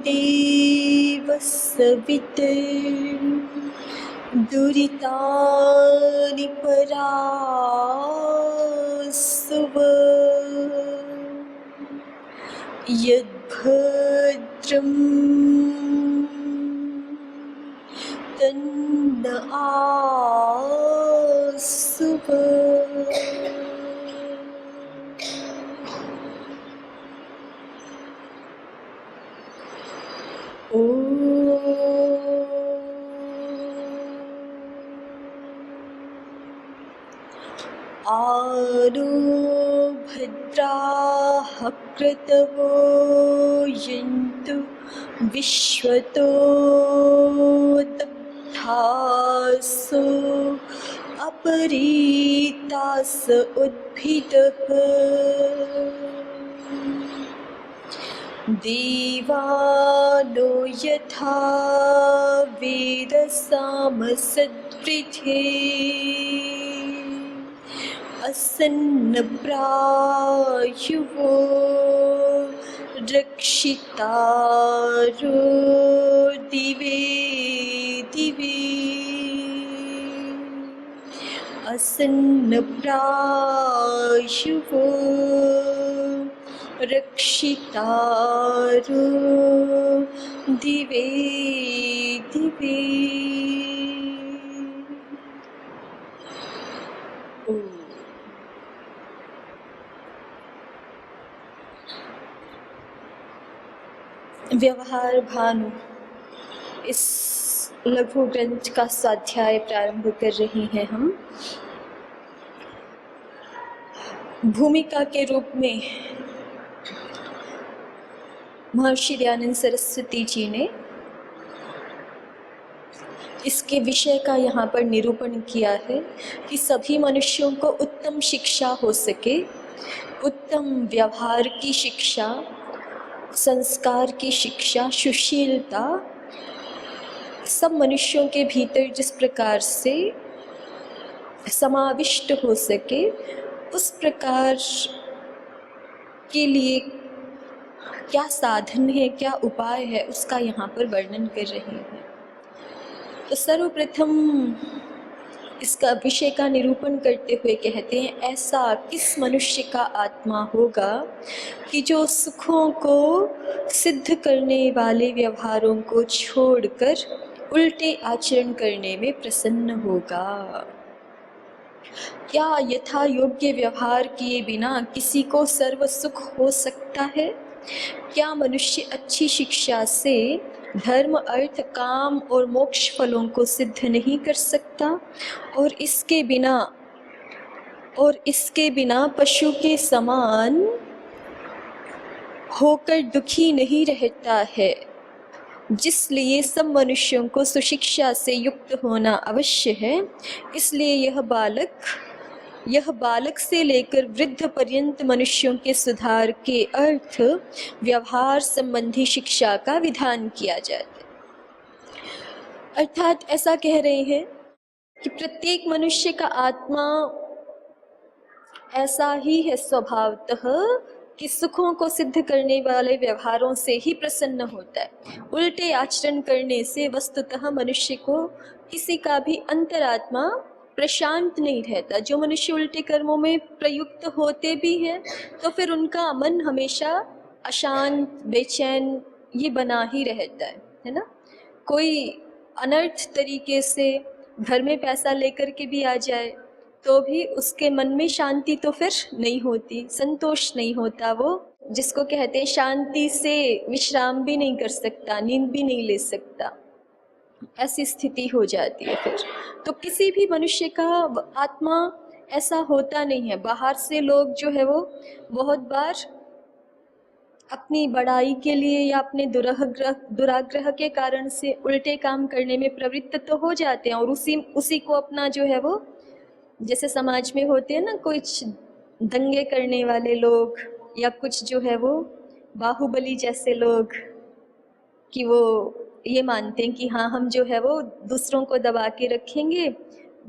विश्वादिदेव सवितुर्दुरितानि परासुव यद्भद्रं तन्न आसुव। आरो भद्राः क्रतवो यन्तु विश्वतो दग्धासो अपरीतास उद्भिदः देवानो यथा वेदसामसद्वृधे असन्नप्रायुवो रक्षितारो दिवे दिवे असन्नप्रायुवो रक्षितारो दिवे दिवे। व्यवहार भानु इस लघु ग्रंथ का स्वाध्याय प्रारंभ कर रही हैं हम। भूमिका के रूप में महर्षि दयानंद सरस्वती जी ने इसके विषय का यहाँ पर निरूपण किया है कि सभी मनुष्यों को उत्तम शिक्षा हो सके, उत्तम व्यवहार की शिक्षा, संस्कार की शिक्षा, सुशीलता सब मनुष्यों के भीतर जिस प्रकार से समाविष्ट हो सके, उस प्रकार के लिए क्या साधन है, क्या उपाय है, उसका यहाँ पर वर्णन कर रहे हैं। तो सर्वप्रथम इसका विषय का निरूपण करते हुए कहते हैं, ऐसा किस मनुष्य का आत्मा होगा कि जो सुखों को सिद्ध करने वाले व्यवहारों को छोड़कर उल्टे आचरण करने में प्रसन्न होगा। क्या यथा योग्य व्यवहार किए बिना किसी को सर्व सुख हो सकता है? क्या मनुष्य अच्छी शिक्षा से धर्म, अर्थ, काम और मोक्ष फलों को सिद्ध नहीं कर सकता और इसके बिना पशु के समान होकर दुखी नहीं रहता है? जिसलिए सब मनुष्यों को सुशिक्षा से युक्त होना अवश्य है। इसलिए यह बालक से लेकर वृद्ध पर्यंत मनुष्यों के सुधार के अर्थ व्यवहार संबंधी शिक्षा का विधान किया जाता है। अर्थात ऐसा कह रहे हैं कि प्रत्येक मनुष्य का आत्मा ऐसा ही है स्वभावतः कि सुखों को सिद्ध करने वाले व्यवहारों से ही प्रसन्न होता है। उल्टे आचरण करने से वस्तुतः मनुष्य को किसी का भी अंतरात्मा प्रशांत नहीं रहता। जो मनुष्य उल्टे कर्मों में प्रयुक्त होते भी हैं तो फिर उनका मन हमेशा अशांत, बेचैन ये बना ही रहता है ना। कोई अनर्थ तरीके से घर में पैसा लेकर के भी आ जाए तो भी उसके मन में शांति तो फिर नहीं होती, संतोष नहीं होता। वो जिसको कहते हैं शांति से विश्राम भी नहीं कर सकता, नींद भी नहीं ले सकता, ऐसी स्थिति हो जाती है फिर। तो किसी भी मनुष्य का आत्मा ऐसा होता नहीं है। बाहर से लोग जो है वो बहुत बार अपनी बड़ाई के लिए या अपने दुराग्रह के कारण से उल्टे काम करने में प्रवृत्त तो हो जाते हैं और उसी को अपना जो है वो जैसे समाज में होते हैं ना कुछ दंगे करने वाले लोग, या कुछ जो है वो बाहुबली जैसे लोग, कि वो ये मानते हैं कि हाँ हम जो है वो दूसरों को दबा के रखेंगे,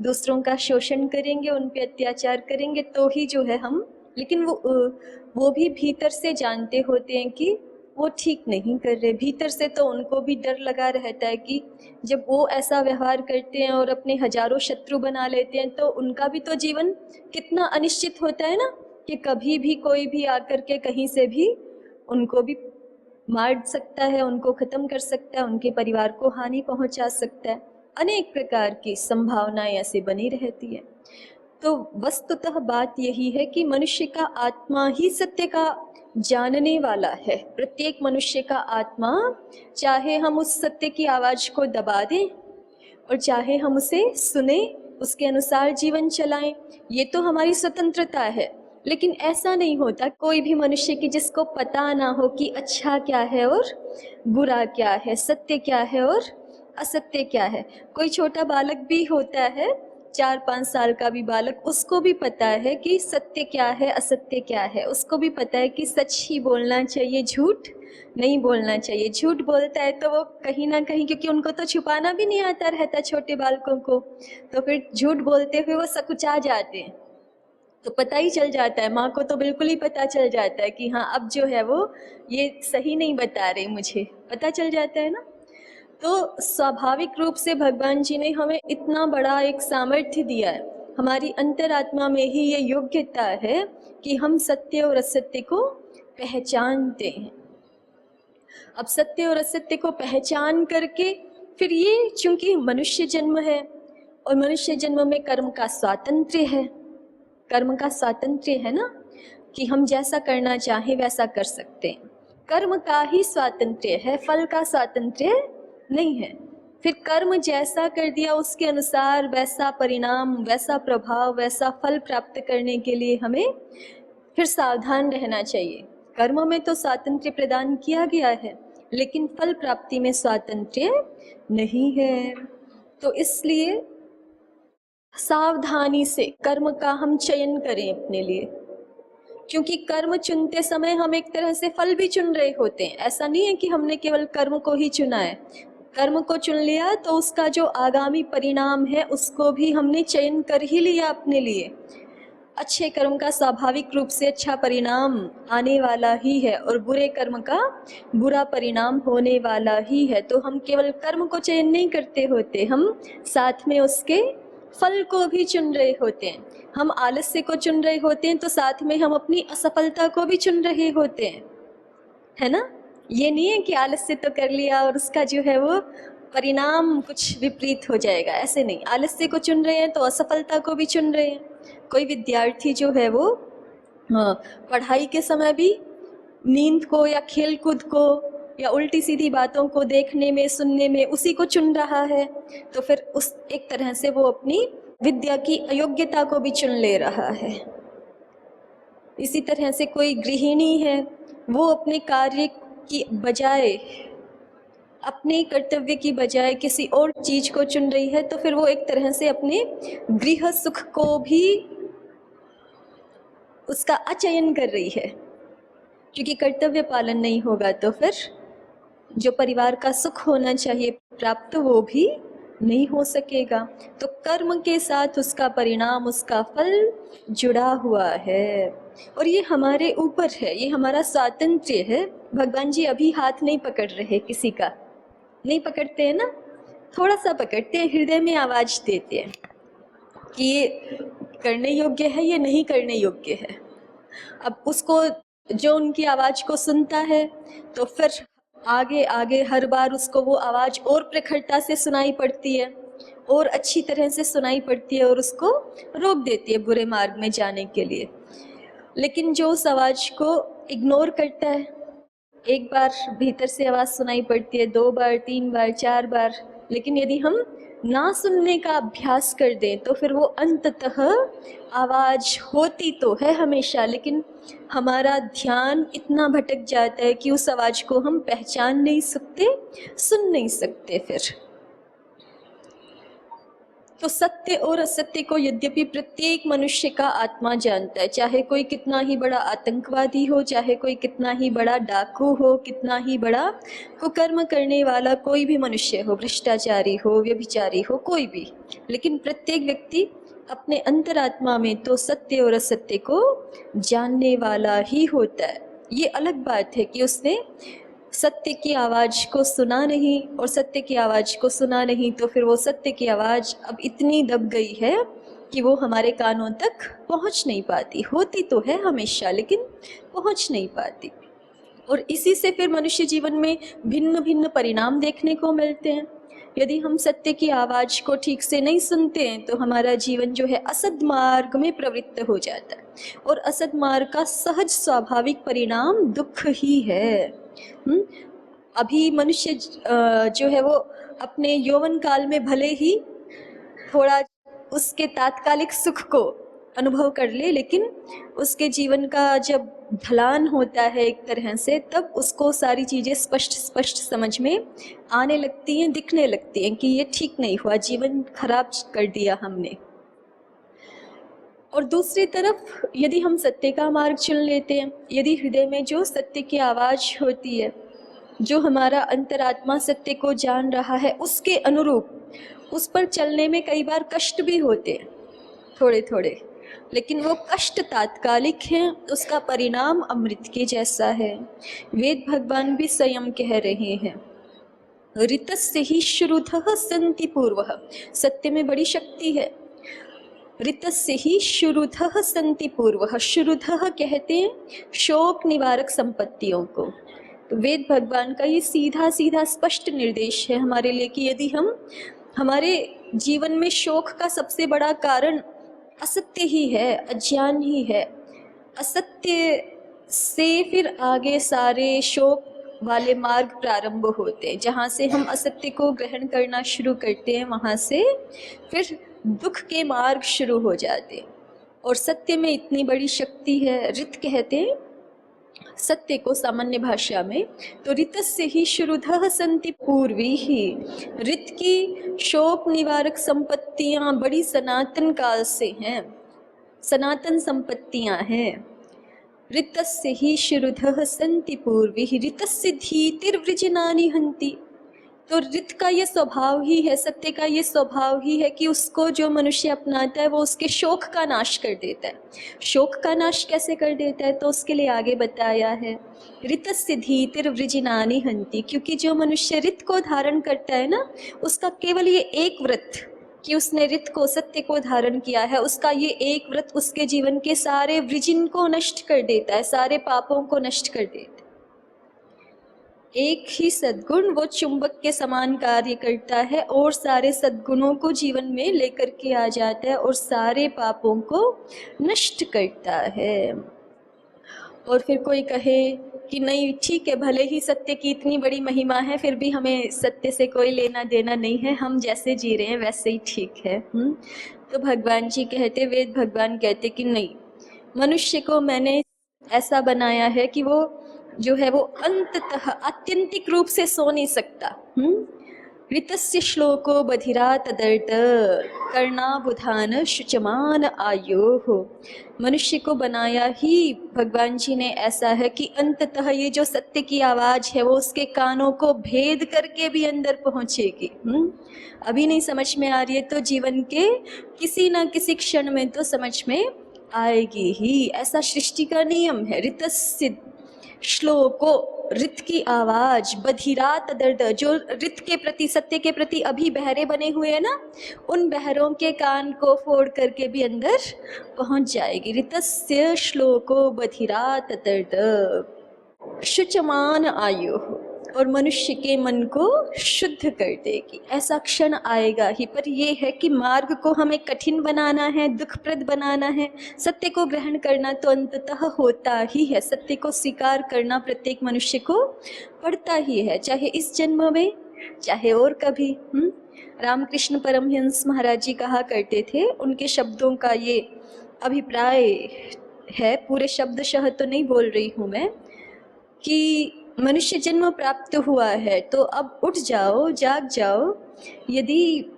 दूसरों का शोषण करेंगे, उन पे अत्याचार करेंगे तो ही जो है हम, लेकिन वो भी भीतर से जानते होते हैं कि वो ठीक नहीं कर रहे। भीतर से तो उनको भी डर लगा रहता है कि जब वो ऐसा व्यवहार करते हैं और अपने हजारों शत्रु बना लेते हैं तो उनका भी तो जीवन कितना अनिश्चित होता है ना, कि कभी भी कोई भी आकर के कहीं से भी उनको भी मार सकता है, उनको ख़त्म कर सकता है, उनके परिवार को हानि पहुंचा सकता है। अनेक प्रकार की संभावनाएं ऐसे बनी रहती है। तो वस्तुतः बात यही है कि मनुष्य का आत्मा ही सत्य का जानने वाला है। प्रत्येक मनुष्य का आत्मा, चाहे हम उस सत्य की आवाज़ को दबा दें और चाहे हम उसे सुने, उसके अनुसार जीवन चलाएं, ये तो हमारी स्वतंत्रता है। लेकिन ऐसा नहीं होता कोई भी मनुष्य की जिसको पता ना हो कि अच्छा क्या है और बुरा क्या है, सत्य क्या है और असत्य क्या है। कोई छोटा बालक भी होता है, 4-5 साल का भी बालक, उसको भी पता है कि सत्य क्या है, असत्य क्या है। उसको भी पता है कि सच ही बोलना चाहिए, झूठ नहीं बोलना चाहिए। झूठ बोलता है तो वो कहीं ना कहीं, क्योंकि उनको तो छुपाना भी नहीं आता रहता छोटे बालकों को, तो फिर झूठ बोलते हुए वो सकुचा जाते हैं। तो पता ही चल जाता है, माँ को तो बिल्कुल ही पता चल जाता है कि हाँ अब जो है वो ये सही नहीं बता रहे, मुझे पता चल जाता है ना। तो स्वाभाविक रूप से भगवान जी ने हमें इतना बड़ा एक सामर्थ्य दिया है, हमारी अंतरात्मा में ही ये योग्यता है कि हम सत्य और असत्य को पहचानते हैं। अब सत्य और असत्य को पहचान करके फिर ये, चूंकि मनुष्य जन्म है और मनुष्य जन्म में कर्म का स्वातंत्र्य है, कर्म का स्वातंत्र्य है ना, कि हम जैसा करना चाहें वैसा कर सकते हैं। कर्म का ही स्वातंत्र्य है, फल का स्वातंत्र्य नहीं है। फिर कर्म जैसा कर दिया उसके अनुसार वैसा परिणाम, वैसा प्रभाव, वैसा फल प्राप्त करने के लिए हमें फिर सावधान रहना चाहिए। कर्म में तो स्वातंत्र्य प्रदान किया गया है, लेकिन फल प्राप्ति में स्वातंत्र्य नहीं है। तो इसलिए सावधानी से कर्म का हम चयन करें अपने लिए, क्योंकि कर्म चुनते समय हम एक तरह से फल भी चुन रहे होते हैं। ऐसा नहीं है कि हमने केवल कर्म को ही चुना है। कर्म को चुन लिया तो उसका जो आगामी परिणाम है उसको भी हमने चयन कर ही लिया अपने लिए। अच्छे कर्म का स्वाभाविक रूप से अच्छा परिणाम आने वाला ही है और बुरे कर्म का बुरा परिणाम होने वाला ही है। तो हम केवल कर्म को चयन नहीं करते होते, हम साथ में उसके फल को भी चुन रहे होते हैं। हम आलस्य को चुन रहे होते हैं तो साथ में हम अपनी असफलता को भी चुन रहे होते हैं, है ना। ये नहीं है कि आलस्य तो कर लिया और उसका जो है वो परिणाम कुछ विपरीत हो जाएगा, ऐसे नहीं। आलस्य को चुन रहे हैं तो असफलता को भी चुन रहे हैं। कोई विद्यार्थी जो है वो पढ़ाई के समय भी नींद को या खेल कूद को या उल्टी सीधी बातों को देखने में, सुनने में, उसी को चुन रहा है, तो फिर उस एक तरह से वो अपनी विद्या की अयोग्यता को भी चुन ले रहा है। इसी तरह से कोई गृहिणी है, वो अपने कार्य की बजाय, अपने कर्तव्य की बजाय किसी और चीज को चुन रही है, तो फिर वो एक तरह से अपने गृह सुख को भी उसका अचयन कर रही है, क्योंकि कर्तव्य पालन नहीं होगा तो फिर जो परिवार का सुख होना चाहिए प्राप्त, वो भी नहीं हो सकेगा। तो कर्म के साथ उसका परिणाम, उसका फल जुड़ा हुआ है और ये हमारे ऊपर है, ये हमारा स्वातंत्र्य है। भगवान जी अभी हाथ नहीं पकड़ रहे किसी का, नहीं पकड़ते हैं ना, थोड़ा सा पकड़ते हैं, हृदय में आवाज देते हैं कि ये करने योग्य है, ये नहीं करने योग्य है। अब उसको, जो उनकी आवाज को सुनता है तो फिर आगे आगे हर बार उसको वो आवाज और प्रखरता से सुनाई पड़ती है, और अच्छी तरह से सुनाई पड़ती है और उसको रोक देती है बुरे मार्ग में जाने के लिए। लेकिन जो उस आवाज को इग्नोर करता है, एक बार भीतर से आवाज सुनाई पड़ती है, 2 बार, 3 बार, 4 बार, लेकिन यदि हम ना सुनने का अभ्यास कर दें तो फिर वो अंततः आवाज होती तो है हमेशा, लेकिन हमारा ध्यान इतना भटक जाता है कि उस आवाज को हम पहचान नहीं सकते, सुन नहीं सकते। तो सत्य और असत्य को यद्यपि प्रत्येक मनुष्य का आत्मा जानता है, चाहे कोई कितना ही बड़ा आतंकवादी हो, चाहे कोई कितना ही बड़ा डाकू हो, कितना ही बड़ा कुकर्म करने वाला कोई भी मनुष्य हो, भ्रष्टाचारी हो, व्यभिचारी हो, कोई भी, लेकिन प्रत्येक व्यक्ति अपने अंतरात्मा में तो सत्य और असत्य को जानने वाला ही होता है। ये अलग बात है कि उसने सत्य की आवाज़ को सुना नहीं, और सत्य की आवाज़ को सुना नहीं तो फिर वो सत्य की आवाज़ अब इतनी दब गई है कि वो हमारे कानों तक पहुंच नहीं पाती। होती तो है हमेशा, लेकिन पहुंच नहीं पाती। और इसी से फिर मनुष्य जीवन में भिन्न भिन्न परिणाम देखने को मिलते हैं। यदि हम सत्य की आवाज़ को ठीक से नहीं सुनते हैं तो हमारा जीवन जो है असद मार्ग में प्रवृत्त हो जाता है, और असद मार्ग का सहज स्वाभाविक परिणाम दुख ही है। अभी मनुष्य जो है वो अपने यौवन काल में भले ही थोड़ा उसके तात्कालिक सुख को अनुभव कर ले, लेकिन उसके जीवन का जब ढलान होता है एक तरह से, तब उसको सारी चीज़ें स्पष्ट स्पष्ट समझ में आने लगती हैं, दिखने लगती हैं कि ये ठीक नहीं हुआ, जीवन खराब कर दिया हमने। और दूसरी तरफ यदि हम सत्य का मार्ग चुन लेते हैं, यदि हृदय में जो सत्य की आवाज़ होती है, जो हमारा अंतरात्मा सत्य को जान रहा है, उसके अनुरूप उस पर चलने में कई बार कष्ट भी होते हैं थोड़े थोड़े, लेकिन वो कष्ट तात्कालिक हैं, उसका परिणाम अमृत के जैसा है। वेद भगवान भी स्वयं कह रहे हैं, ऋतस्य ही श्रुतः सन्ति पूर्वः। सत्य में बड़ी शक्ति है। ऋतस्य ही श्रुतः सन्ति पूर्वः। श्रुतः कहते हैं शोक निवारक संपत्तियों को। तो वेद भगवान का ये सीधा सीधा स्पष्ट निर्देश है हमारे लिए कि यदि हम, हमारे जीवन में शोक का सबसे बड़ा कारण असत्य ही है, अज्ञान ही है। असत्य से फिर आगे सारे शोक वाले मार्ग प्रारंभ होते हैं। जहाँ से हम असत्य को ग्रहण करना शुरू करते हैं, वहाँ से फिर दुख के मार्ग शुरू हो जाते हैं। और सत्य में इतनी बड़ी शक्ति है। ऋत कहते हैं सत्य को सामान्य भाषा में, तो ऋतस्य ही श्रुतः सन्ति पूर्वी ही। ऋत की शोक निवारक संपत्तियां बड़ी सनातन काल से हैं, सनातन संपत्तियां हैं। ऋतस्य ही श्रुतः सन्ति पूर्वी ही, ऋतस्य धीतिर्वृजनानि हन्ति। तो ऋत का ये स्वभाव ही है, सत्य का ये स्वभाव ही है कि उसको जो मनुष्य अपनाता है वो उसके शोक का नाश कर देता है। शोक का नाश कैसे कर देता है, तो उसके लिए आगे बताया है ऋतस्य धीतिर्वृजनानि हन्ति। क्योंकि जो मनुष्य ऋत को धारण करता है ना, उसका केवल ये एक व्रत कि उसने ऋत को, सत्य को धारण किया है, उसका ये एक व्रत उसके जीवन के सारे वृजिन को नष्ट कर देता है, सारे पापों को नष्ट कर देता है। एक ही सद्गुण वो चुंबक के समान कार्य करता है और सारे सद्गुणों को जीवन में लेकर के आ जाता है और सारे पापों को नष्ट करता है। और फिर कोई कहे कि नहीं ठीक है, भले ही सत्य की इतनी बड़ी महिमा है, फिर भी हमें सत्य से कोई लेना देना नहीं है, हम जैसे जी रहे हैं वैसे ही ठीक है। तो भगवान जी कहते, वेद भगवान कहते कि नहीं, मनुष्य को मैंने ऐसा बनाया है कि वो जो है वो अंततः आत्यंतिक रूप से सो नहीं सकता। ऋतस्य श्लोको बधिरा तदर्थ कर्णाबुधान शुचमान आयो हो। मनुष्य को बनाया ही भगवान जी ने ऐसा है कि अंततः ये जो सत्य की आवाज़ है वो उसके कानों को भेद करके भी अंदर पहुँचेगी। अभी नहीं समझ में आ रही है तो जीवन के किसी न किसी क्षण में तो समझ में आएगी ही। ऐसा सृष्टि का नियम है। ऋतस्य श्लोको, ऋत की आवाज, बधिरा तदर्थ, जो ऋत के प्रति, सत्य के प्रति अभी बहरे बने हुए हैं ना, उन बहरों के कान को फोड़ करके भी अंदर पहुंच जाएगी। ऋतस्य श्लोको बधिरा तदर्थ शुचमान आयु, और मनुष्य के मन को शुद्ध कर देगी। ऐसा क्षण आएगा ही, पर यह है कि मार्ग को हमें कठिन बनाना है, दुखप्रद बनाना है। सत्य को ग्रहण करना तो अंततः होता ही है, सत्य को स्वीकार करना प्रत्येक मनुष्य को पड़ता ही है, चाहे इस जन्म में चाहे और कभी। रामकृष्ण परमहंस महाराज जी कहा करते थे, उनके शब्दों का ये अभिप्राय है, पूरे शब्दशः तो नहीं बोल रही हूँ मैं, कि मनुष्य जन्म प्राप्त हुआ है तो अब उठ जाओ, जाग जाओ। यदि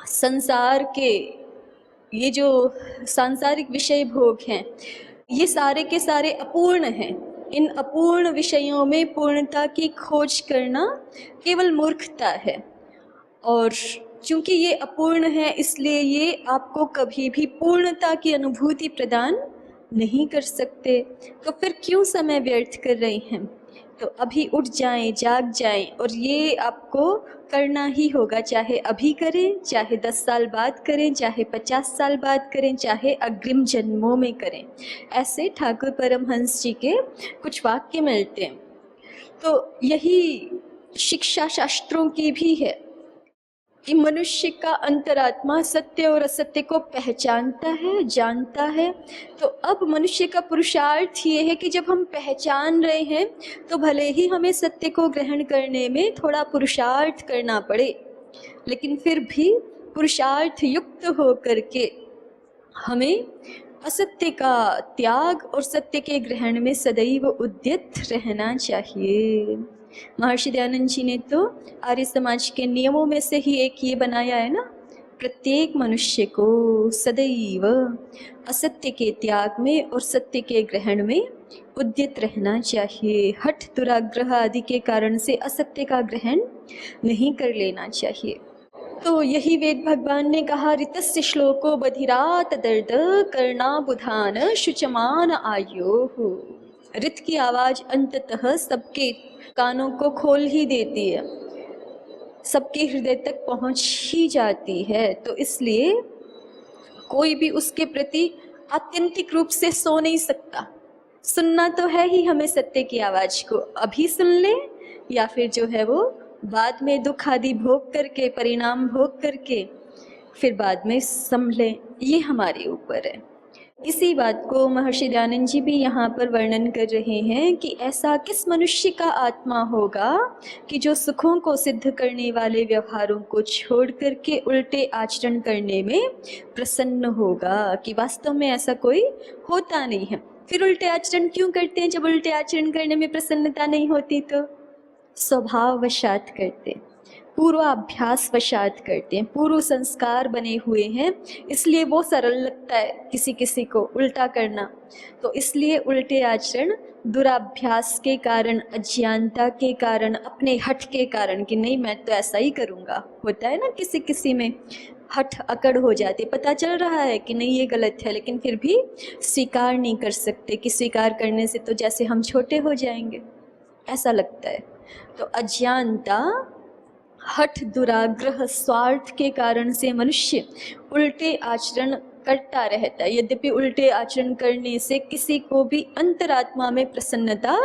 संसार के ये जो सांसारिक विषय भोग हैं, ये सारे के सारे अपूर्ण हैं। इन अपूर्ण विषयों में पूर्णता की खोज करना केवल मूर्खता है, और चूंकि ये अपूर्ण है इसलिए ये आपको कभी भी पूर्णता की अनुभूति प्रदान नहीं कर सकते। तो फिर क्यों समय व्यर्थ कर रहे हैं? तो अभी उठ जाएं, जाग जाएं, और ये आपको करना ही होगा, चाहे अभी करें, चाहे 10 साल बाद करें, चाहे 50 साल बाद करें, चाहे अग्रिम जन्मों में करें। ऐसे ठाकुर परमहंस जी के कुछ वाक्य मिलते हैं। तो यही शिक्षा शास्त्रों की भी है कि मनुष्य का अंतरात्मा सत्य और असत्य को पहचानता है, जानता है। तो अब मनुष्य का पुरुषार्थ ये है कि जब हम पहचान रहे हैं तो भले ही हमें सत्य को ग्रहण करने में थोड़ा पुरुषार्थ करना पड़े, लेकिन फिर भी पुरुषार्थ युक्त हो करके हमें असत्य का त्याग और सत्य के ग्रहण में सदैव उद्यत रहना चाहिए। महर्षि दयानंद जी ने तो आर्य समाज के नियमों में से ही एक ये बनाया है ना, प्रत्येक मनुष्य को सदैव असत्य के त्याग में और सत्य के ग्रहण में उद्यत रहना चाहिए। हठ, दुराग्रह आदि के कारण से असत्य का ग्रहण नहीं कर लेना चाहिए। तो यही वेद भगवान ने कहा, ऋतस्य श्लोको बधिरात दर्द करना बुधान शुचमान आयो। ऋत की आवाज अंततः सबके कानों को खोल ही देती है, सबके हृदय तक पहुंच ही जाती है। तो इसलिए कोई भी उसके प्रति आत्यंतिक रूप से सो नहीं सकता। सुनना तो है ही हमें सत्य की आवाज को, अभी सुन ले या फिर जो है वो बाद में दुख आदि भोग करके, परिणाम भोग करके फिर बाद में संभले, ये हमारे ऊपर है। इसी बात को महर्षि दयानंद जी भी यहाँ पर वर्णन कर रहे हैं कि ऐसा किस मनुष्य का आत्मा होगा कि जो सुखों को सिद्ध करने वाले व्यवहारों को छोड़ करके उल्टे आचरण करने में प्रसन्न होगा। कि वास्तव में ऐसा कोई होता नहीं है। फिर उल्टे आचरण क्यों करते हैं? जब उल्टे आचरण करने में प्रसन्नता नहीं होती तो स्वभाववशात करते, पूर्वाभ्यास वशात करते हैं, पूर्व संस्कार बने हुए हैं, इसलिए वो सरल लगता है किसी किसी को उल्टा करना। तो इसलिए उल्टे आचरण दुराभ्यास के कारण, अज्ञानता के कारण, अपने हठ के कारण कि नहीं मैं तो ऐसा ही करूँगा, होता है ना किसी किसी में हठ अकड़ हो जाती, पता चल रहा है कि नहीं ये गलत है, लेकिन फिर भी स्वीकार नहीं कर सकते कि स्वीकार करने से तो जैसे हम छोटे हो जाएंगे, ऐसा लगता है। तो अज्ञानता, हठ, दुराग्रह, स्वार्थ के कारण से मनुष्य उल्टे आचरण करता रहता है। यद्यपि उल्टे आचरण करने से किसी को भी अंतरात्मा में प्रसन्नता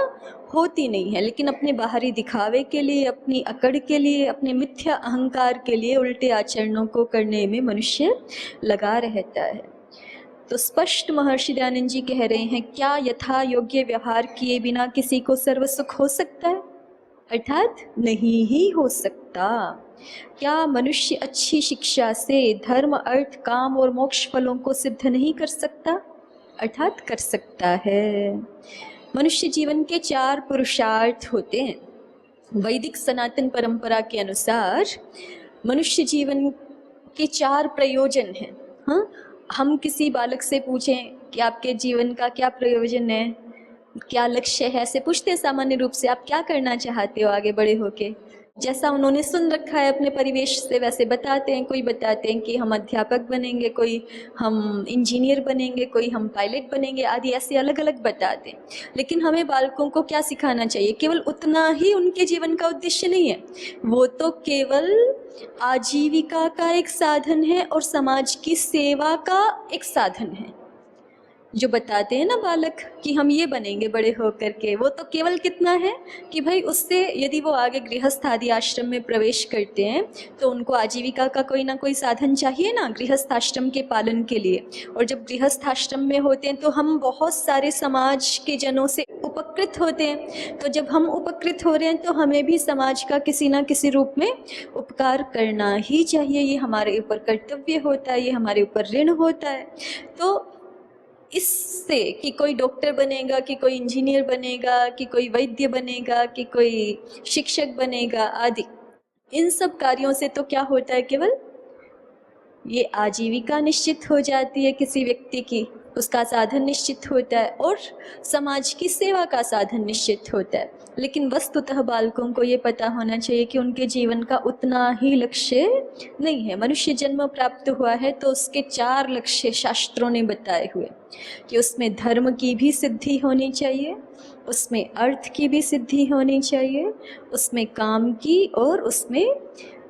होती नहीं है, लेकिन अपने बाहरी दिखावे के लिए, अपनी अकड़ के लिए, अपने मिथ्या अहंकार के लिए उल्टे आचरणों को करने में मनुष्य लगा रहता है। तो स्पष्ट महर्षि दयानंद जी कह रहे हैं, क्या यथा योग्य व्यवहार किए बिना किसी को सर्व सुख हो सकता है? अर्थात नहीं ही हो सकता। क्या मनुष्य अच्छी शिक्षा से धर्म, अर्थ, काम और मोक्ष फलों को सिद्ध नहीं कर सकता? अर्थात कर सकता है। मनुष्य जीवन के 4 पुरुषार्थ होते हैं। वैदिक सनातन परंपरा के अनुसार मनुष्य जीवन के 4 प्रयोजन हैं। हाँ, हम किसी बालक से पूछें कि आपके जीवन का क्या प्रयोजन है, क्या लक्ष्य है, ऐसे पूछते हैं सामान्य रूप से, आप क्या करना चाहते हो आगे बड़े होके? जैसा उन्होंने सुन रखा है अपने परिवेश से वैसे बताते हैं। कोई बताते हैं कि हम अध्यापक बनेंगे, कोई हम इंजीनियर बनेंगे, कोई हम पायलट बनेंगे आदि, ऐसे अलग अलग बताते हैं। लेकिन हमें बालकों को क्या सिखाना चाहिए? केवल उतना ही उनके जीवन का उद्देश्य नहीं है, वो तो केवल आजीविका का एक साधन है और समाज की सेवा का एक साधन है। जो बताते हैं ना बालक कि हम ये बनेंगे बड़े होकर के, वो तो केवल कितना है कि भाई उससे यदि वो आगे गृहस्थ आदि आश्रम में प्रवेश करते हैं तो उनको आजीविका का कोई ना कोई साधन चाहिए ना गृहस्थ आश्रम के पालन के लिए। और जब गृहस्थ आश्रम में होते हैं तो हम बहुत सारे समाज के जनों से उपकृत होते हैं। तो जब हम उपकृत हो रहे हैं तो हमें भी समाज का किसी ना किसी रूप में उपकार करना ही चाहिए। ये हमारे ऊपर कर्तव्य होता है, ये हमारे ऊपर ऋण होता है। तो इससे कि कोई डॉक्टर बनेगा, कि कोई इंजीनियर बनेगा, कि कोई वैद्य बनेगा, कि कोई शिक्षक बनेगा आदि, इन सब कार्यों से तो क्या होता है? केवल ये आजीविका निश्चित हो जाती है किसी व्यक्ति की, उसका साधन निश्चित होता है और समाज की सेवा का साधन निश्चित होता है। लेकिन वस्तुतः बालकों को ये पता होना चाहिए कि उनके जीवन का उतना ही लक्ष्य नहीं है। मनुष्य जन्म प्राप्त हुआ है तो उसके 4 लक्ष्य शास्त्रों ने बताए हुए कि उसमें धर्म की भी सिद्धि होनी चाहिए, उसमें अर्थ की भी सिद्धि होनी चाहिए, उसमें काम की और उसमें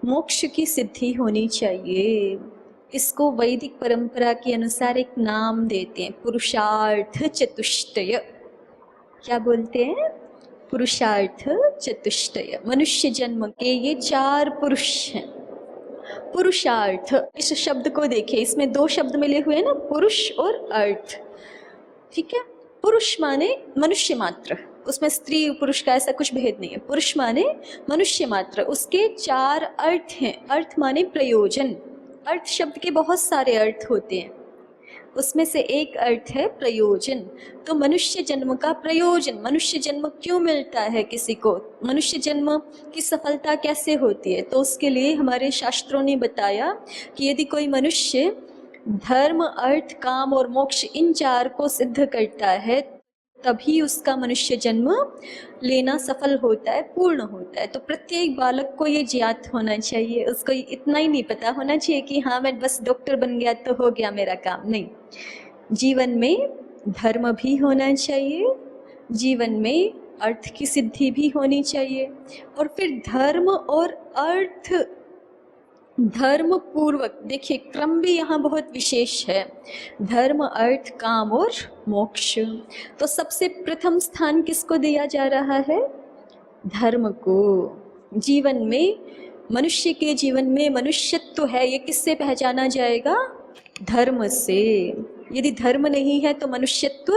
मोक्ष की सिद्धि होनी चाहिए। इसको वैदिक परंपरा के अनुसार एक नाम देते हैं, पुरुषार्थ चतुष्टय। क्या बोलते हैं? पुरुषार्थ चतुष्टय। मनुष्य जन्म के ये 4 पुरुष हैं। पुरुषार्थ, इस शब्द को देखिए, इसमें 2 शब्द मिले हुए हैं ना, पुरुष और अर्थ। ठीक है, पुरुष माने मनुष्य मात्र, उसमें स्त्री पुरुष का ऐसा कुछ भेद नहीं है। पुरुष माने मनुष्य मात्र, उसके 4 अर्थ हैं। अर्थ माने प्रयोजन। अर्थ शब्द के बहुत सारे अर्थ होते हैं, उसमें से एक अर्थ है प्रयोजन। तो मनुष्य जन्म का प्रयोजन, मनुष्य जन्म क्यों मिलता है किसी को, मनुष्य जन्म की सफलता कैसे होती है, तो उसके लिए हमारे शास्त्रों ने बताया कि यदि कोई मनुष्य धर्म, अर्थ, काम और मोक्ष इन 4 को सिद्ध करता है तभी उसका मनुष्य जन्म लेना सफल होता है, पूर्ण होता है। तो प्रत्येक बालक को ये ज्ञात होना चाहिए, उसको इतना ही नहीं पता होना चाहिए कि हाँ मैं बस डॉक्टर बन गया तो हो गया मेरा काम। नहीं, जीवन में धर्म भी होना चाहिए, जीवन में अर्थ की सिद्धि भी होनी चाहिए, और फिर धर्म और अर्थ धर्म पूर्वक, देखिए क्रम भी यहाँ बहुत विशेष है, धर्म, अर्थ, काम और मोक्ष। तो सबसे प्रथम स्थान किसको दिया जा रहा है? धर्म को। जीवन में, मनुष्य के जीवन में मनुष्यत्व है, ये किससे पहचाना जाएगा? धर्म से। यदि धर्म नहीं है तो मनुष्यत्व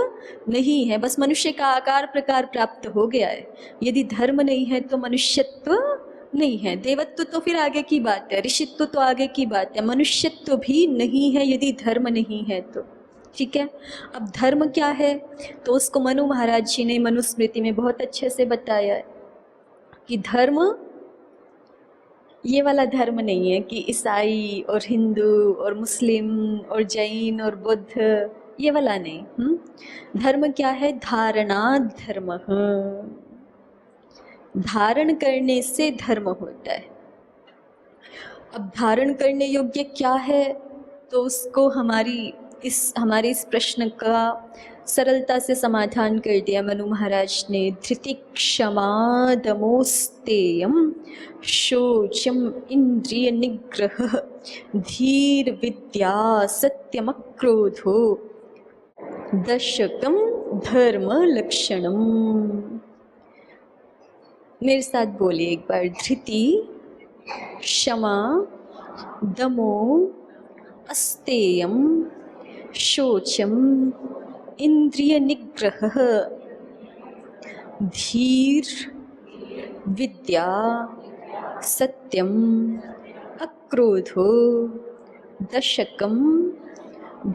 नहीं है, बस मनुष्य का आकार प्रकार प्राप्त हो गया है। यदि धर्म नहीं है तो मनुष्यत्व नहीं है। देवत्व तो फिर आगे की बात है, ऋषित्व तो आगे की बात है, मनुष्यत्व भी नहीं है यदि धर्म नहीं है तो। ठीक है, अब धर्म क्या है तो उसको मनु महाराज जी ने मनुस्मृति में बहुत अच्छे से बताया है कि धर्म ये वाला धर्म नहीं है कि ईसाई और हिंदू और मुस्लिम और जैन और बुद्ध, ये वाला नहीं। धर्म क्या है? धारणा धर्म। धारण करने से धर्म होता है। अब धारण करने योग्य क्या है तो उसको हमारे इस प्रश्न का सरलता से समाधान कर दिया मनु महाराज ने। धृति, क्षमा, दमोस्तेयम, शोचम, इंद्रिय निग्रह, धीर, विद्या, सत्यम, क्रोधो, दशकम धर्म लक्षणम। मेरे साथ बोलिए एक बार। धृति, क्षमा, दमो, अस्तेयम, शोचम, इंद्रिय निग्रह, धीर, विद्या, सत्यम, अक्रोधो, दशकम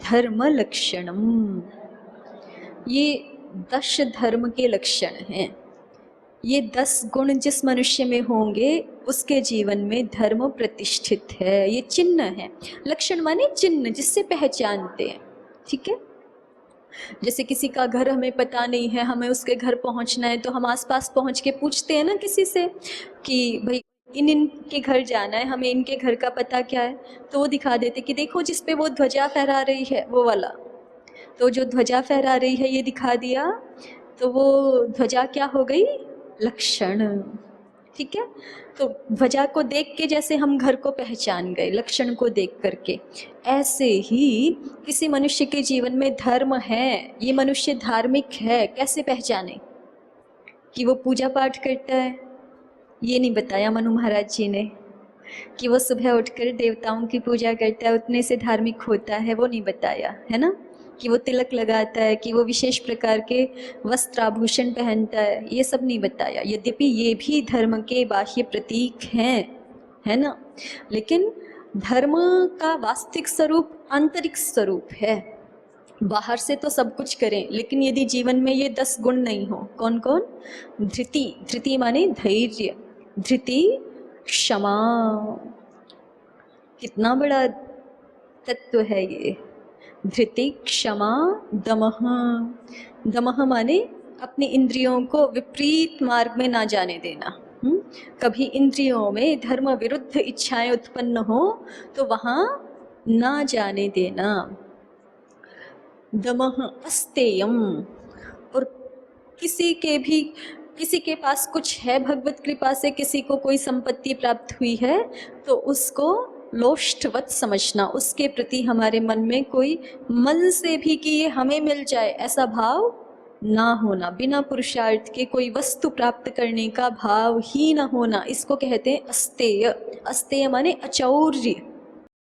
धर्म लक्षणम। ये 10 धर्म के लक्षण हैं। ये 10 गुण जिस मनुष्य में होंगे उसके जीवन में धर्म प्रतिष्ठित है। ये चिन्ह है। लक्षण माने चिन्ह, जिससे पहचानते हैं। ठीक है, जैसे किसी का घर हमें पता नहीं है, हमें उसके घर पहुंचना है तो हम आसपास पहुंच के पूछते हैं ना किसी से कि भाई इनके घर जाना है, हमें इनके घर का पता क्या है, तो वो दिखा देते कि देखो जिस पे वो ध्वजा फहरा रही है वो वाला। तो जो ध्वजा फहरा रही है ये दिखा दिया, तो वो ध्वजा क्या हो गई? लक्षण। ठीक है, तो ध्वजा को देख के जैसे हम घर को पहचान गए लक्षण को देख करके, ऐसे ही किसी मनुष्य के जीवन में धर्म है, ये मनुष्य धार्मिक है। कैसे पहचाने कि वो पूजा पाठ करता है? ये नहीं बताया मनु महाराज जी ने कि वो सुबह उठकर देवताओं की पूजा करता है उतने से धार्मिक होता है, वो नहीं बताया है ना। कि वो तिलक लगाता है, कि वो विशेष प्रकार के वस्त्र आभूषण पहनता है, ये सब नहीं बताया। यद्यपि ये भी धर्म के बाह्य प्रतीक हैं, है ना, लेकिन धर्म का वास्तविक स्वरूप आंतरिक स्वरूप है। बाहर से तो सब कुछ करें, लेकिन यदि जीवन में ये 10 गुण नहीं हो, कौन कौन? धृति, धृति माने धैर्य, धृति, क्षमा, कितना बड़ा तत्व है ये। धृति, क्षमा, दमः। दमः माने अपनी इंद्रियों को विपरीत मार्ग में ना जाने देना। कभी इंद्रियों में धर्म विरुद्ध इच्छाएं उत्पन्न हो तो वहां ना जाने देना। दमः अस्तेयम। और किसी के पास कुछ है, भगवत कृपा से किसी को कोई संपत्ति प्राप्त हुई है तो उसको लोष्टवत समझना, उसके प्रति हमारे मन में कोई मन से भी कि ये हमें मिल जाए ऐसा भाव ना होना। बिना पुरुषार्थ के कोई वस्तु प्राप्त करने का भाव ही ना होना, इसको कहते हैं अस्तेय। अस्तेय माने अचौर्य।